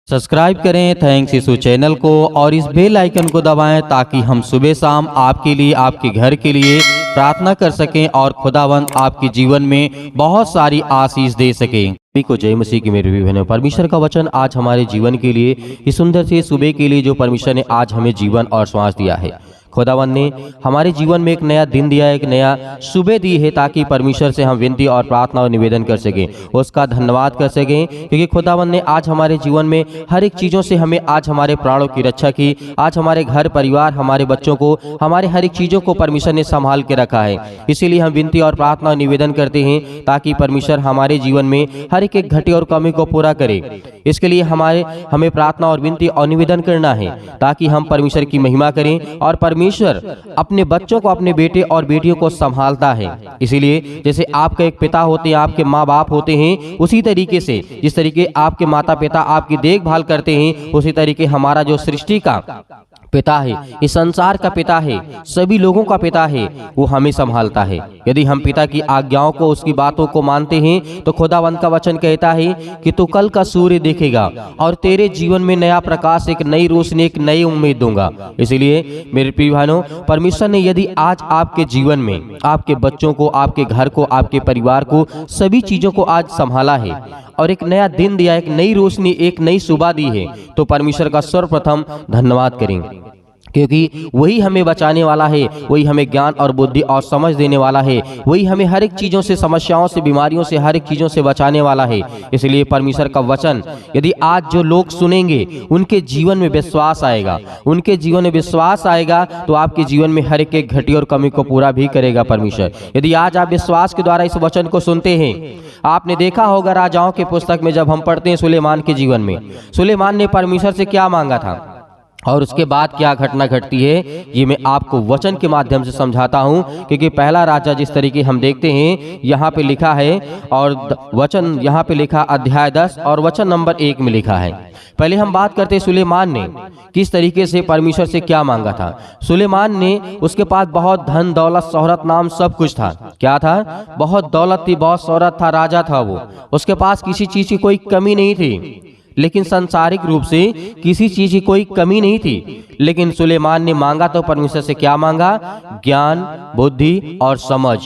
Subscribe करें thanks यीशु channel को और इस बेल आइकन को दबाएं ताकि हम सुबह शाम आपके लिए आपके घर के लिए प्रार्थना कर सकें और खुदावंद आपके जीवन में बहुत सारी आशीष दे सकें। सभी को जय मसीह की मेरे बहनों। परमेश्वर का वचन आज हमारे जीवन के लिए इस सुंदर से सुबह के लिए जो परमेश्वर ने आज हमें जीवन और श्वास दिया है, खुदावंद ने हमारे जीवन में एक नया दिन दिया, एक नया सुबह दी है ताकि परमेश्वर से हम विनती और प्रार्थना और निवेदन कर सकें, उसका धन्यवाद कर सकें, क्योंकि खुदावंद ने आज हमारे जीवन में हर एक चीज़ों से हमें आज हमारे प्राणों की रक्षा की। आज हमारे घर परिवार, हमारे बच्चों को, हमारे हर एक चीज़ों को परमेश्वर ने संभाल के रखा है। इसीलिए हम विनती और प्रार्थना और निवेदन करते हैं ताकि परमेश्वर हमारे जीवन में हर एक घटी और कमी को पूरा करे। इसके लिए हमें प्रार्थना और विनती और निवेदन करना है ताकि हम परमेश्वर की महिमा करें। और परमेश्वर अपने बच्चों को, अपने बेटे और बेटियों को संभालता है। इसीलिए जैसे आपके एक पिता होते हैं, आपके माँ बाप होते हैं, उसी तरीके से जिस तरीके आपके माता पिता आपकी देखभाल करते हैं, उसी तरीके हमारा जो सृष्टि का पिता है, इस संसार का पिता है, सभी लोगों का पिता है, वो हमें संभालता है। यदि हम पिता की आज्ञाओं को, उसकी बातों को मानते हैं तो खुदावंद का वचन कहता है कि तू कल का सूर्य देखेगा और तेरे जीवन में नया प्रकाश, एक नई रोशनी, एक नई उम्मीद दूंगा। इसलिए मेरे प्रिय भाइयों, परमेश्वर ने यदि आज आपके जीवन में आपके बच्चों को, आपके घर को, आपके परिवार को, सभी चीजों को आज संभाला है और एक नया दिन दिया, एक नई रोशनी, एक नई सुबह दी है, तो परमेश्वर का सर्वप्रथम धन्यवाद करें, क्योंकि वही हमें बचाने वाला है, वही हमें ज्ञान और बुद्धि और समझ देने वाला है, वही हमें हर एक चीज़ों से, समस्याओं से, बीमारियों से, हर एक चीज़ों से बचाने वाला है। इसलिए परमेश्वर का वचन यदि आज जो लोग सुनेंगे उनके जीवन में विश्वास आएगा, उनके जीवन में विश्वास आएगा तो आपके जीवन में हर एक घटी और कमी को पूरा भी करेगा परमेश्वर। यदि आज आप विश्वास के द्वारा इस वचन को सुनते हैं, आपने देखा होगा राजाओं के पुस्तक में जब हम पढ़ते हैं सुलेमान के जीवन में, सुलेमान ने परमेश्वर से क्या मांगा था और उसके बाद क्या घटना घटती है, ये मैं आपको वचन के माध्यम से समझाता हूं। क्योंकि पहला राजा जिस तरीके हम देखते हैं यहाँ पे लिखा है, और वचन यहाँ पे लिखा अध्याय 10 और वचन नंबर 1 में लिखा है। पहले हम बात करते हैं सुलेमान ने किस तरीके से परमेश्वर से क्या मांगा था। सुलेमान ने, उसके पास बहुत धन दौलत शोहरत नाम सब कुछ था। क्या था? बहुत दौलत थी, बहुत शोहरत था, राजा था वो। उसके पास किसी चीज की कोई कमी नहीं थी, लेकिन सांसारिक रूप से किसी चीज की कोई कमी नहीं थी। लेकिन सुलेमान ने मांगा तो परमेश्वर से क्या मांगा? ज्ञान, बुद्धि और समझ।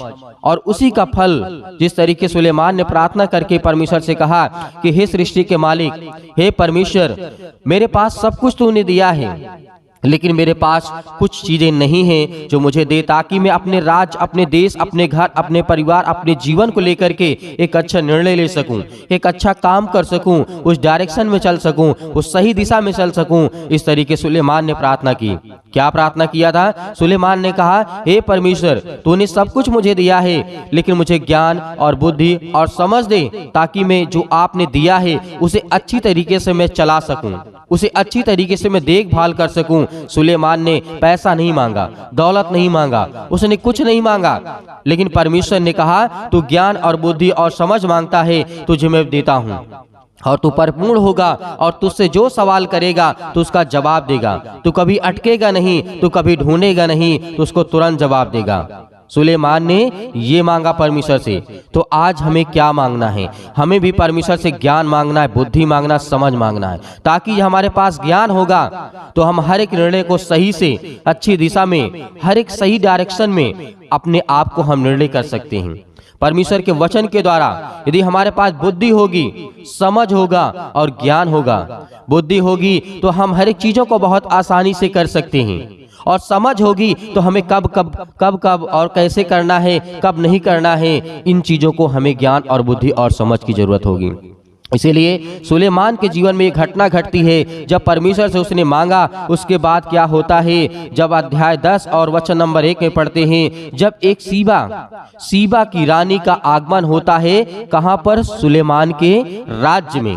और उसी का फल जिस तरीके सुलेमान ने प्रार्थना करके परमेश्वर से कहा कि हे सृष्टि के मालिक, हे परमेश्वर, मेरे पास सब कुछ तूने दिया है, लेकिन मेरे पास कुछ चीजें नहीं हैं जो मुझे दे, ताकि मैं अपने राज्य, अपने देश, अपने घर, अपने परिवार, अपने जीवन को लेकर के एक अच्छा निर्णय ले सकूं, एक अच्छा काम कर सकूं, उस डायरेक्शन में चल सकूं, उस सही दिशा में चल सकूं। इस तरीके सुलेमान ने प्रार्थना की। क्या प्रार्थना किया था? सुलेमान ने कहा, हे परमेश्वर, तूने सब कुछ मुझे दिया है, लेकिन मुझे ज्ञान और बुद्धि और समझ दे, ताकि मैं जो आपने दिया है उसे अच्छी तरीके से मैं चला सकूं, उसे अच्छी तरीके से मैं देखभाल कर सकूं। सुलेमान ने पैसा नहीं मांगा, दौलत नहीं मांगा, उसने कुछ नहीं मांगा, लेकिन परमेश्वर ने कहा तू ज्ञान और बुद्धि और समझ मांगता है, तुझे मैं देता हूं, और तू परिपूर्ण होगा, और तुझसे जो सवाल करेगा तो उसका जवाब देगा। तू कभी अटकेगा नहीं, तू कभी ढूंढेगा नहीं, तो उसको तुरंत जवाब देगा। सुलेमान ने ये मांगा परमेश्वर से। तो आज हमें क्या मांगना है? हमें भी परमेश्वर से ज्ञान मांगना है, बुद्धि मांगना, समझ मांगना है, ताकि हमारे पास ज्ञान होगा तो हम हर एक निर्णय को सही से, अच्छी दिशा में, हर एक सही डायरेक्शन में अपने आप को हम निर्णय कर सकते हैं। परमेश्वर के वचन के द्वारा यदि हमारे पास बुद्धि होगी, समझ होगा और ज्ञान होगा, बुद्धि होगी तो हम हर एक चीजों को बहुत आसानी से कर सकते हैं, और समझ होगी तो हमें कब और कैसे करना है, कब नहीं करना है, इन चीजों को हमें ज्ञान और बुद्धि और समझ की जरूरत होगी। इसीलिए सुलेमान के जीवन में एक घटना घटती है, जब परमेश्वर से उसने मांगा, उसके बाद क्या होता है, जब अध्याय 10 और वचन नंबर 1 में पढ़ते हैं, जब एक सीबा की रानी का आगमन होता है। कहां पर? सुलेमान के राज्य में।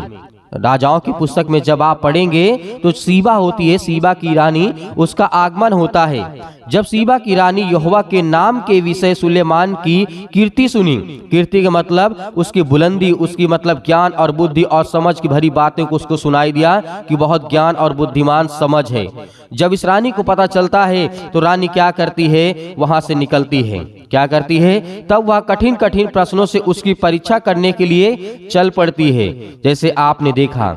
राजाओं की पुस्तक में जब आप पढ़ेंगे तो सीबा होती है, सीबा की रानी, उसका आगमन होता है। जब सीबा की रानी यहोवा के नाम के विषय सुलेमान की कीर्ति सुनी, कीर्ति का मतलब उसकी बुलंदी, उसकी मतलब ज्ञान और बुद्धि और समझ की भरी बातें को उसको सुनाई दिया कि बहुत ज्ञान और बुद्धिमान समझ है। जब इस रानी को पता चलता है तो रानी क्या करती है? वहां से निकलती है। क्या करती है? तब वह कठिन कठिन प्रश्नों से उसकी परीक्षा करने के लिए चल पड़ती है। जैसे आपने देखा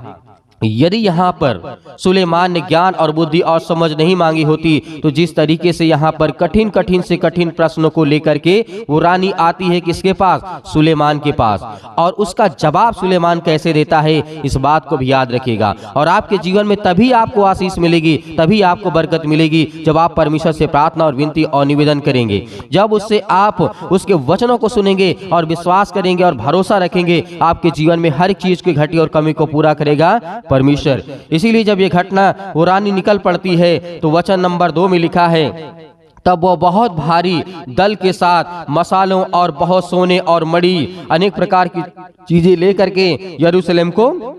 यदि यहाँ पर सुलेमान ने ज्ञान और बुद्धि और समझ नहीं मांगी होती तो जिस तरीके से यहाँ पर कठिन कठिन से कठिन प्रश्नों को लेकर के वो रानी आती है किसके पास, सुलेमान के पास, और उसका जवाब सुलेमान कैसे देता है, इस बात को भी याद रखिएगा। और आपके जीवन में तभी आपको आशीष मिलेगी, तभी आपको बरकत मिलेगी जब आप परमेश्वर से प्रार्थना और विनती और निवेदन करेंगे, जब उससे आप उसके वचनों को सुनेंगे और विश्वास करेंगे और भरोसा रखेंगे, आपके जीवन में हर चीज की घटी और कमी को पूरा करेगा परमेश्वर। इसीलिए जब ये घटना वो रानी निकल पड़ती है तो वचन नंबर 2 में लिखा है, तब वो बहुत भारी दल के साथ मसालों और बहुत सोने और मणि अनेक प्रकार की चीजें लेकर के यरूशलेम को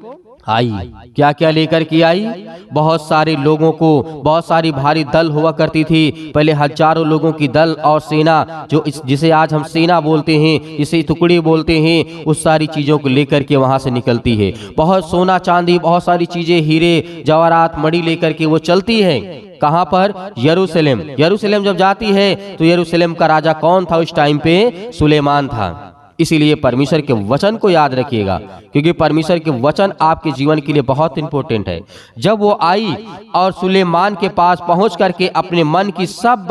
आई। क्या क्या लेकर के आई, बहुत सारे लोगों को, बहुत सारी भारी दल हुआ करती थी पहले, हजारों लोगों की दल और सेना, जो जिसे आज हम सेना बोलते हैं, जिसे टुकड़े बोलते हैं, उस सारी चीजों को लेकर के वहां से निकलती है। बहुत सोना चांदी, बहुत सारी चीजें, हीरे जवाहरात मणि लेकर के वो चलती है। कहां पर, यरूशलेम। यरूशलेम जब जाती है तो यरूशलेम का राजा कौन था उस टाइम पे, सुलेमान था। इसीलिए परमेश्वर के वचन को याद रखिएगा, क्योंकि परमेश्वर के वचन आपके जीवन के लिए बहुत इंपॉर्टेंट है। जब वो आई और सुलेमान के पास पहुंच करके अपने मन की सब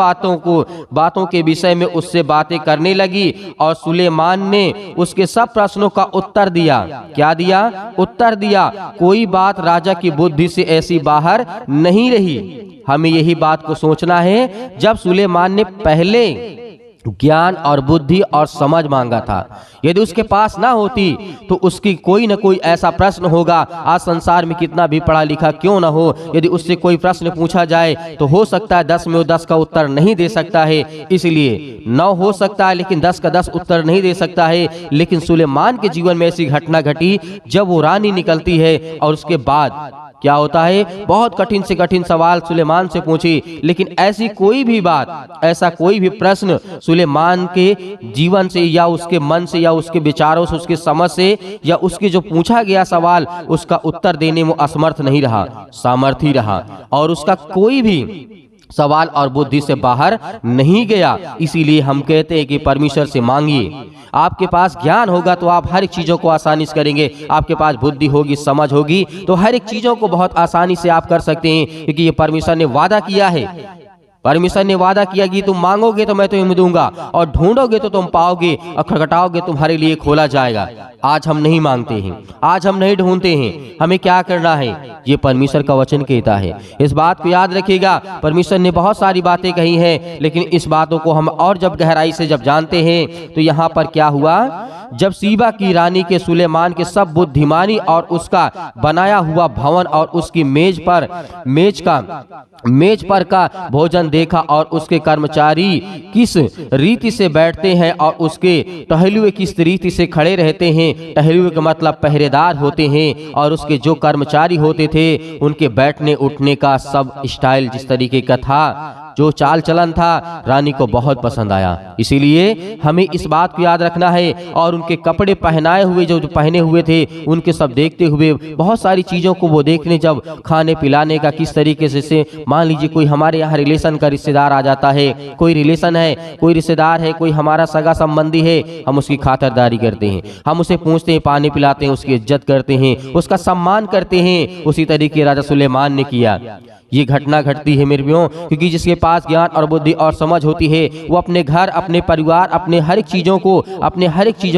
बातों के विषय में उससे बातें करने लगी, और सुलेमान ने उसके सब प्रश्नों का उत्तर दिया। क्या दिया, उत्तर दिया। कोई बात राजा की बुद्धि से ऐसी बाहर नहीं रही। हमें यही बात को सोचना है, जब सुलेमान ने पहले ज्ञान और बुद्धि और समझ मांगा था, यदि उसके पास ना होती तो उसकी कोई न कोई ऐसा प्रश्न होगा। आज संसार में कितना भी पढ़ा लिखा क्यों ना हो, यदि उससे कोई प्रश्न पूछा जाए तो हो सकता है 10 में वो 10 का उत्तर नहीं दे सकता है, इसलिए 9 हो सकता है लेकिन 10 का 10 उत्तर नहीं दे सकता है। लेकिन सुलेमान के जीवन में ऐसी घटना घटी जब वो रानी निकलती है, और उसके बाद क्या होता है, बहुत कठिन से कठिन सवाल सुलेमान से पूछी, लेकिन ऐसी कोई भी बात, ऐसा कोई भी प्रश्न सुलेमान के जीवन से या उसके मन से या उसके विचारों से, उसके समझ से या उसके जो पूछा गया सवाल, उसका उत्तर देने में असमर्थ नहीं रहा, सामर्थी रहा, और उसका कोई भी सवाल और बुद्धि से बाहर नहीं गया। इसीलिए हम कहते हैं कि परमेश्वर से मांगिए। आपके पास ज्ञान होगा तो आप हर एक चीजों को आसानी से करेंगे, आपके पास बुद्धि होगी, समझ होगी, तो हर एक चीजों को बहुत आसानी से आप कर सकते हैं, क्योंकि ये परमेश्वर ने वादा किया है। परमेश्वर ने वादा किया कि तुम मांगोगे तो मैं तुम्हें दूंगा, और ढूंढोगे तो तुम पाओगे, और खटखटाओगे तुम्हारे लिए खोला जाएगा। आज हम नहीं मांगते हैं, आज हम नहीं ढूंढते हैं, हमें क्या करना है, ये परमेश्वर का वचन कहता है। इस बात को याद रखिएगा। परमेश्वर ने बहुत सारी बातें कही हैं, लेकिन इस बातों को हम और जब गहराई से जब जानते हैं तो यहाँ पर क्या हुआ, जब सीबा की रानी के सुलेमान के सब बुद्धिमानी और उसका बनाया हुआ भवन और उसकी मेज पर का भोजन देखा, और उसके कर्मचारी किस रीति से बैठते हैं और उसके टहलुए किस रीति से खड़े रहते हैं। टहलुए का मतलब पहरेदार होते हैं, और उसके जो कर्मचारी होते थे उनके बैठने उठने का सब स्टाइल जिस तरीके का था, जो चाल चलन था, रानी को बहुत पसंद आया। इसीलिए हमें इस बात को याद रखना है। और उनके कपड़े पहनाए हुए जो पहने हुए थे, उनके सब देखते हुए बहुत सारी चीजों को वो देखने, जब खाने पिलाने का किस तरीके से मान लीजिए कोई हमारे यहाँ रिलेशन का रिश्तेदार आ जाता है, कोई रिलेशन है, कोई रिश्तेदार है, कोई हमारा सगा संबंधी है, हम उसकी खातिरदारी करते हैं, हम उसे पूछते हैं, पानी पिलाते हैं, उसकी इज्जत करते हैं, उसका सम्मान करते हैं। उसी तरीके राजा सुलेमान ने किया। ये घटना घटती है मेरे प्रियो, क्योंकि जिसके पास ज्ञान और बुद्धि और समझ होती है, वो अपने घर, अपने परिवार, अपने हर एक चीजों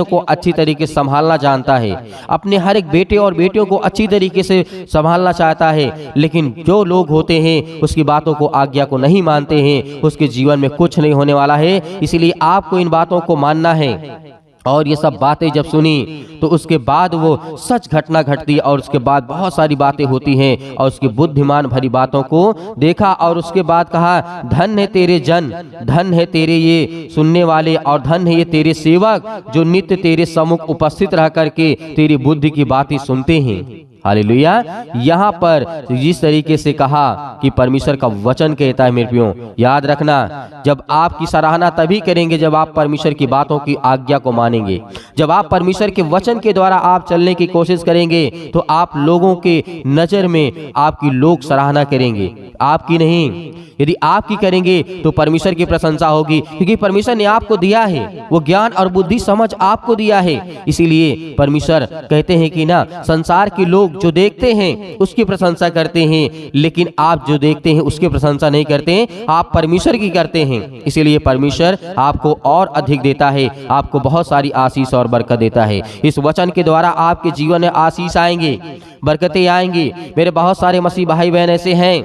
को अच्छी तरीके से संभालना जानता है, अपने हर एक बेटे और बेटियों को अच्छी तरीके से संभालना चाहता है। लेकिन जो लोग होते हैं उसकी बातों को, आज्ञा को नहीं मानते हैं, उसके जीवन में कुछ नहीं होने वाला है। इसीलिए आपको इन बातों को मानना है। और ये सब बातें जब सुनी तो उसके बाद वो सच घटना घटती, और उसके बाद बहुत सारी बातें होती हैं, और उसकी बुद्धिमान भरी बातों को देखा, और उसके बाद कहा, धन है तेरे जन, धन है तेरे ये सुनने वाले, और धन है ये तेरे सेवक जो नित्य तेरे सम्मुख उपस्थित रह करके तेरी बुद्धि की बातें सुनते हैं। हालेलुया। यहाँ पर जिस तरीके से कहा कि परमेश्वर का वचन कहता है मेरे प्रियो, याद रखना, जब आपकी सराहना तभी करेंगे जब आप परमेश्वर की बातों की आज्ञा को मानेंगे, जब आप परमेश्वर के वचन के द्वारा आप चलने की कोशिश करेंगे, तो आप लोगों के नजर में आपकी लोग सराहना करेंगे, आपकी नहीं। यदि आपकी करेंगे तो परमेश्वर की प्रशंसा होगी, क्योंकि परमेश्वर ने आपको दिया है, वो ज्ञान और बुद्धि समझ आपको दिया है। इसीलिए परमेश्वर कहते हैं कि ना, संसार के लोग जो देखते हैं उसकी प्रशंसा करते हैं, लेकिन आप जो देखते हैं उसकी प्रशंसा नहीं करते हैं, आप परमेश्वर की करते हैं। इसीलिए परमेश्वर आपको और अधिक देता है, आपको बहुत सारी आशीष और बरकत देता है। इस वचन के द्वारा आपके जीवन में आशीष आएंगे, बरकतें आएंगी। मेरे बहुत सारे मसीह भाई बहन ऐसे हैं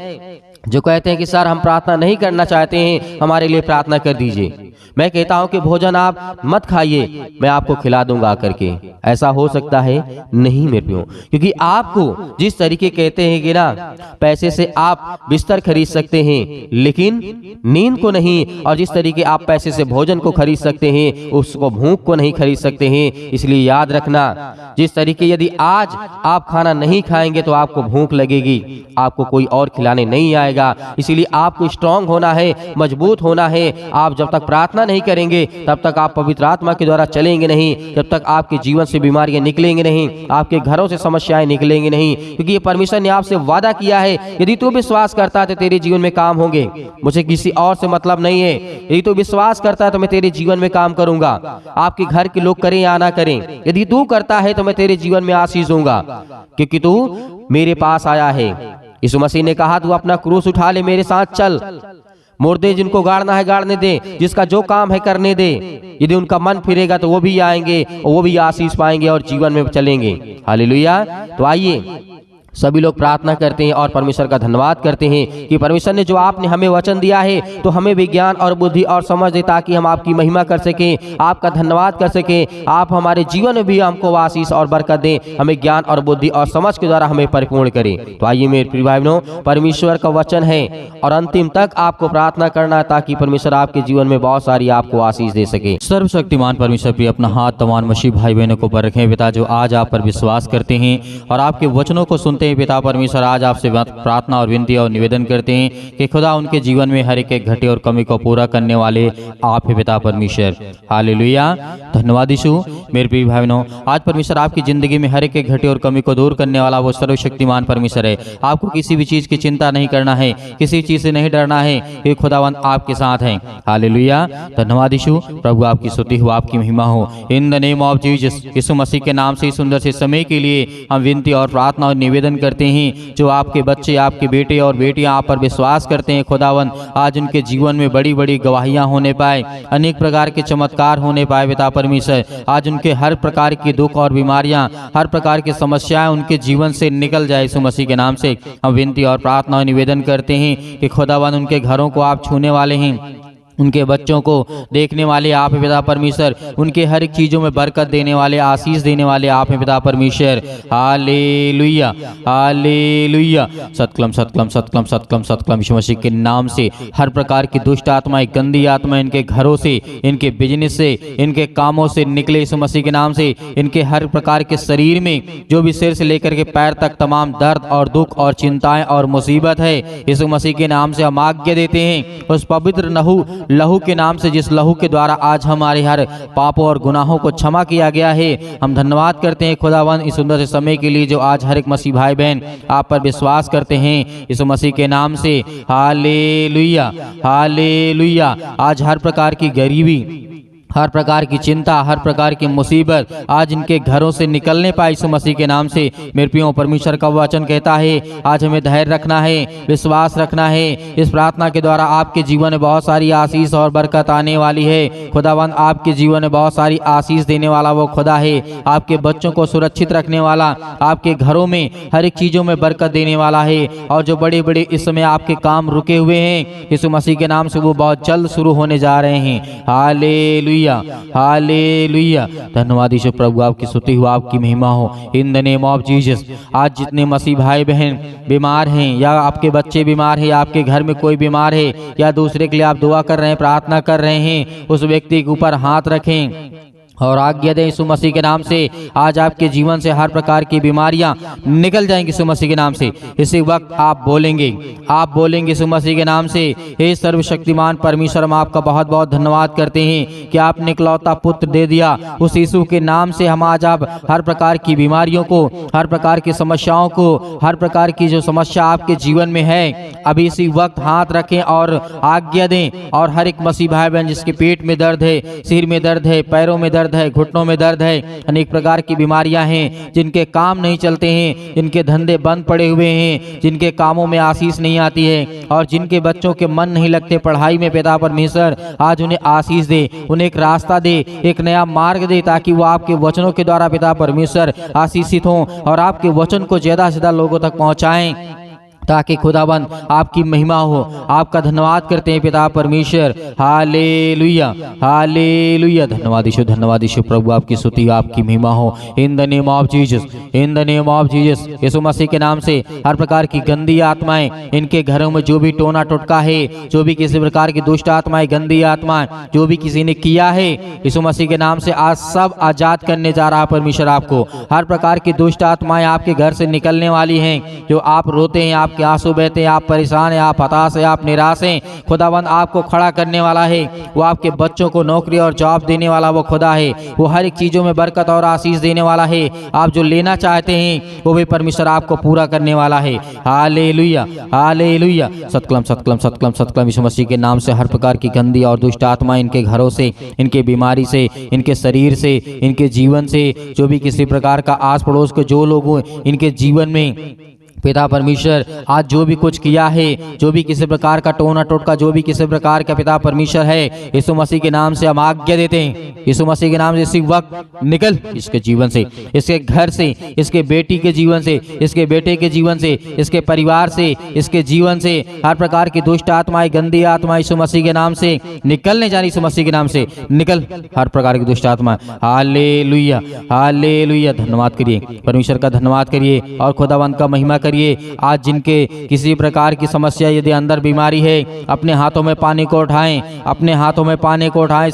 जो कहते हैं कि सर हम प्रार्थना नहीं करना चाहते हैं, हमारे लिए प्रार्थना कर दीजिए। मैं कहता हूं कि भोजन आप मत खाइए, मैं आपको खिला दूंगा आकर के। ऐसा हो सकता है? नहीं मेरे प्रियो, क्योंकि आपको जिस तरीके कहते हैं कि ना, पैसे से आप बिस्तर खरीद सकते हैं लेकिन नींद को नहीं, और जिस तरीके आप पैसे से भोजन को खरीद सकते हैं उसको भूख को नहीं खरीद सकते हैं। इसलिए याद रखना, जिस तरीके यदि आज आप खाना नहीं खाएंगे तो आपको भूख लगेगी, आपको कोई और खिलाने नहीं आएगा। इसीलिए आपको स्ट्रांग होना है, मजबूत होना है। आप जब तक प्रार्थना नहीं करेंगे तब तक आप पवित्र आत्मा के द्वारा चलेंगे नहीं, जब तक आपके जीवन से बीमारियां निकलेंगे नहीं, आपके घरों से समस्याएं निकलेंगे नहीं, क्योंकि ये परमेश्वर ने आपसे वादा किया है, यदि तू विश्वास करता है तो तेरे जीवन में काम होंगे। मुझे किसी और से मतलब नहीं है, यदि तू विश्वास करता है तो मैं तेरे जीवन में काम करूंगा। आपके घर के लोग करें या ना करें, यदि तू करता है तो मैं तेरे जीवन में आशीष दूंगा, क्योंकि तू मेरे पास आया है। यीशु मसीह ने कहा तू अपना क्रूस उठा ले, मेरे साथ चल। मुर्दे जिनको गाड़ना है गाड़ने दे, जिसका जो काम है करने दे। यदि उनका मन फिरेगा तो वो भी आएंगे और वो भी आशीष पाएंगे और जीवन में चलेंगे। हालेलुया। तो आइए सभी लोग प्रार्थना करते हैं और परमेश्वर का धन्यवाद करते हैं कि परमेश्वर ने जो आपने हमें वचन दिया है तो हमें भी ज्ञान और बुद्धि और समझ दे, ताकि हम आपकी महिमा कर सकें, आपका धन्यवाद कर सकें। आप हमारे जीवन में भी हमको आशीष और बरकत दें, हमें ज्ञान और बुद्धि और समझ के द्वारा हमें परिपूर्ण करें। तो आइए मेरे प्रिय भाई बहनों, परमेश्वर का वचन है और अंतिम तक आपको प्रार्थना करना, ताकि परमेश्वर आपके जीवन में बहुत सारी आपको आशीष दे सके। सर्वशक्तिमान परमेश्वर भी अपना हाथ तमाम मसीह भाई बहनों को पर रखें पिता, जो आज आप पर विश्वास करते हैं और आपके वचनों को सुनते हैं। पिता परमेश्वर, आज आपसे प्रार्थना और विनती और निवेदन करते हैं कि खुदा उनके जीवन में हर एक घटे और कमी को पूरा करने वाले आप है पिता परमेश्वर। हालेलुया। धन्यवाद यीशु। मेरे प्रिय भाई बहनों, आज परमेश्वर आपकी जिंदगी में हर एक घटे और कमी को दूर करने वाला वो सर्वशक्तिमान परमेश्वर है। आपको किसी भी चीज की चिंता नहीं करना है, किसी चीज से नहीं डरना है, ये खुदावंद आपके साथ है। हालेलुया। धन्यवाद यीशु। प्रभु आपकी स्तुति हो, आपकी महिमा हो। In the name of Jesus, Yeshu Masih के नाम से सुंदर से समय के लिए हम विनती और प्रार्थना और निवेदन करते हैं। जो आपके बच्चे, आपके बेटे और बेटियां आप पर विश्वास करते हैं खुदावन, आज उनके जीवन में बड़ी बड़ी गवाहियां होने पाए, अनेक प्रकार के चमत्कार होने पाए पिता परमेश्वर। आज उनके हर प्रकार की दुख और बीमारियां, हर प्रकार की समस्याएं उनके जीवन से निकल जाए। यीशु मसीह के नाम से हम विनती और प्रार्थना और निवेदन करते हैं कि खुदावन उनके घरों को आप छूने वाले हैं, उनके बच्चों को देखने वाले आप हैं पिता परमेश्वर, उनके हर एक चीज़ों में बरकत देने वाले, आशीष देने वाले आप हैं पिता परमेश्वर। Hallelujah, hallelujah. सतकलम सतकलम सतकलम सतकलम सतकलम। यीशु मसीह के नाम से हर प्रकार की दुष्ट आत्माएं, गंदी आत्माएं इनके घरों से, इनके बिजनेस से, इनके कामों से निकले यीशु मसीह के नाम से। इनके हर प्रकार के शरीर में जो भी सिर से लेकर के पैर तक तमाम दर्द और दुख और चिंताएं और मुसीबत है, यीशु मसीह के नाम से हम आज्ञा देते हैं उस पवित्र लहू के नाम से, जिस लहू के द्वारा आज हमारे हर पापों और गुनाहों को क्षमा किया गया है। हम धन्यवाद करते हैं खुदावन इस सुंदर से समय के लिए, जो आज हर एक मसीह भाई बहन आप पर विश्वास करते हैं यीशु मसीह के नाम से। Hallelujah, hallelujah. आज हर प्रकार की गरीबी, हर प्रकार की चिंता, हर प्रकार की मुसीबत आज इनके घरों से निकलने पाए यीशु मसीह के नाम से। मेरे प्रियो, परमेश्वर का वचन कहता है आज हमें धैर्य रखना है, विश्वास रखना है। इस प्रार्थना के द्वारा आपके जीवन में बहुत सारी आशीष और बरकत आने वाली है। खुदावंद आपके जीवन में बहुत सारी आशीष देने वाला वो खुदा है, आपके बच्चों को सुरक्षित रखने वाला, आपके घरों में हर एक चीजों में बरकत देने वाला है। और जो बड़े बड़े इस समय आपके काम रुके हुए हैं यीशु मसीह के नाम से, वो बहुत जल्द शुरू होने जा रहे हैं। Hallelujah, hallelujah. धन्यवाद यीशु। प्रभु आपकी स्तुति हो, आपकी महिमा हो। In the name of Jesus, आज जितने मसीह भाई बहन बीमार हैं, या आपके बच्चे बीमार हैं, आपके घर में कोई बीमार है, या दूसरे के लिए आप दुआ कर रहे हैं, प्रार्थना कर रहे हैं, उस व्यक्ति के ऊपर हाथ रखें और आज्ञा दें यीशु मसीह के नाम से। आज आपके जीवन से हर प्रकार की बीमारियां निकल जाएंगी यीशु मसीह के नाम से। इसी वक्त आप बोलेंगे यीशु मसीह के नाम से, हे सर्वशक्तिमान परमेश्वर, हम आपका बहुत बहुत धन्यवाद करते हैं कि आपने इकलौता पुत्र दे दिया। उस यीशु के नाम से हम आज आप हर प्रकार की बीमारियों को, हर प्रकार की समस्याओं को, हर प्रकार की जो समस्या आपके जीवन में है, अभी इसी वक्त हाथ रखें और आज्ञा दें। और हर एक मसीह भाई बहन जिसके पेट में दर्द है, सिर में दर्द है, पैरों में दर्द है, घुटनों में दर्द है, अनेक प्रकार की बीमारियां हैं, जिनके काम नहीं चलते हैं, जिनके धंधे बंद पड़े हुए हैं, जिनके कामों में आशीष नहीं आती है और जिनके बच्चों के मन नहीं लगते पढ़ाई में, पिता परमेश्वर आज उन्हें आशीष दे, उन्हें एक रास्ता दे, एक नया मार्ग दे, ताकि वो आपके वचनों के द्वारा पिता परमेश्वर आशीषित हों और आपके वचन को ज्यादा से ज्यादा लोगों तक पहुंचाएं, ताकि खुदाबंद आपकी महिमा हो। आपका धन्यवाद करते हैं पिता परमेश्वर। Hallelujah, hallelujah. धन्यवाद यीशु प्रभु, आपकी स्तुति, आपकी महिमा हो। In the name of Jesus, in the name of Jesus. Yeshu Masih के नाम से हर प्रकार की गंदी आत्माएं, इनके घरों में जो भी टोना टोटका है, जो भी किसी प्रकार की दुष्ट आत्माएं, गंदी आत्माएं, जो भी किसी ने किया है, यीशु मसीह के नाम से आज सब आजाद करने जा रहा है परमेश्वर आपको। हर प्रकार की दुष्ट आत्माएं आपके घर से निकलने वाली हैं। जो आप रोते हैं, आप आंसू बहते हैं, आप परेशान हैं, आप हताश हैं, आप निराश हैं, खुदावंद आपको खड़ा करने वाला है। वो आपके बच्चों को नौकरी और जॉब देने वाला वो खुदा है। वो हर एक चीजों में बरकत और आशीष देने वाला है। आप जो लेना चाहते हैं वो भी परमेश्वर आपको पूरा करने वाला है। Hallelujah, hallelujah. सतकलम सतकलम सतकलम सतकलम। यीशु मसीह के नाम से हर प्रकार की गंदी और दुष्ट आत्मा इनके घरों से, इनके बीमारी से, इनके शरीर से, इनके जीवन से, जो भी किसी प्रकार का आस पड़ोस के जो लोग इनके जीवन में पिता परमेश्वर आज जो भी कुछ किया है, जो भी किसी प्रकार का टोना टोटका, जो भी किसी प्रकार का पिता परमेश्वर है, यीशु मसीह के नाम से हम आज्ञा देते हैं। यीशु मसीह के नाम से इसी वक्त निकल इसके जीवन से, इसके घर से, इसके बेटी के जीवन से, इसके बेटे के जीवन से, इसके परिवार से, इसके जीवन से हर प्रकार की दुष्ट आत्माएं, गंदी आत्मा यीशु मसीह के नाम से निकलने जा रही। यीशु मसीह के नाम से निकल हर प्रकार की दुष्ट आत्मा। Hallelujah, hallelujah. धन्यवाद करिए परमेश्वर का, धन्यवाद करिए और खुदावंत का महिमा करिए। आज जिनके किसी प्रकार की समस्या, यदि अंदर बीमारी है, अपने हाथों में पानी को उठाएं, अपने हाथों में पानी को उठाएं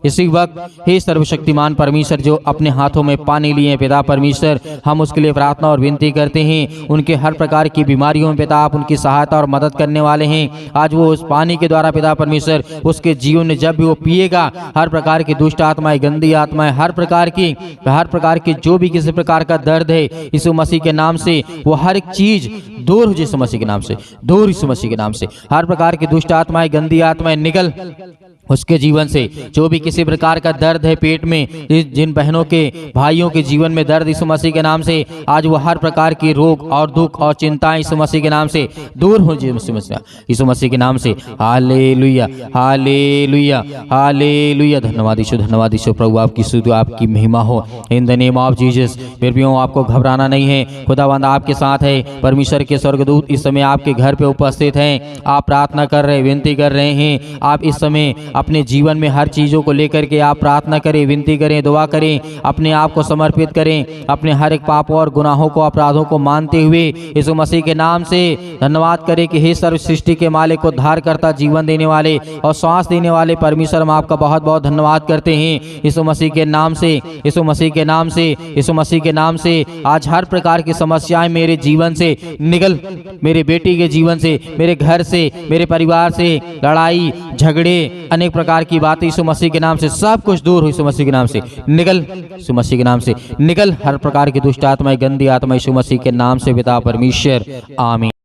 इसी वक्त हे सर्वशक्तिमान परमेश्वर, जो अपने हाथों में पानी लिए पिता परमेश्वर, हम उसके लिए प्रार्थना और विनती करते हैं। उनके हर प्रकार की बीमारियों में पिता आप उनकी सहायता और मदद करने वाले हैं। आज वो उस पानी के द्वारा पिता परमेश्वर उसके जीवन में जब भी वो पिएगा, हर प्रकार की दुष्ट आत्माएं, गंदी आत्माएं, हर प्रकार की जो भी किसी प्रकार का दर्द है, यीशु मसीह के नाम से वो हर एक चीज दूर हो यीशु मसीह के नाम से, दूर यीशु मसीह के नाम से। हर प्रकार की दुष्ट आत्माएं, गंदी आत्माएं निकल उसके जीवन से। जो भी किसी प्रकार का दर्द है पेट में, जिन बहनों के, भाइयों के जीवन में दर्द, यीशु मसीह के नाम से आज वो हर प्रकार की रोग और दुख और चिंताएं यीशु मसीह के नाम से दूर हो यीशु मसीह के नाम से। Hallelujah, hallelujah, hallelujah. धन्यवाद यीशु प्रभु, आपकी स्तुति, आपकी महिमा हो। In the name of Jesus. मेरे प्रियो, आपको घबराना नहीं है, खुदावंद आपके साथ है। परमेश्वर के स्वर्गदूत इस समय आपके घर पे उपस्थित हैं। आप प्रार्थना कर रहे, विनती कर रहे हैं। आप इस समय अपने जीवन में हर चीज़ों को लेकर के आप प्रार्थना करें, विनती करें, दुआ करें, अपने आप को समर्पित करें, अपने हर एक पापों और गुनाहों को, अपराधों को मानते हुए यीशु मसीह के नाम से धन्यवाद करें कि हे सर्व सृष्टि के मालिक, को उद्धार करता, जीवन देने वाले और श्वास देने वाले परमेश्वर, हम आपका बहुत बहुत धन्यवाद करते हैं। यीशु मसीह के नाम से, यीशु मसीह के नाम से, यीशु मसीह के नाम से आज हर प्रकार की समस्याएं मेरे जीवन से निकल, मेरे बेटी के जीवन से, मेरे घर से, मेरे परिवार से, लड़ाई झगड़े, अनेक प्रकार की बातें यीशु मसीह के नाम से सब कुछ दूर हो। यीशु मसीह के नाम से निकल, यीशु मसीह के नाम से निकल हर प्रकार की दुष्ट आत्माएं, गंदी आत्मा यीशु मसीह के नाम से पिता परमेश्वर, आमीन।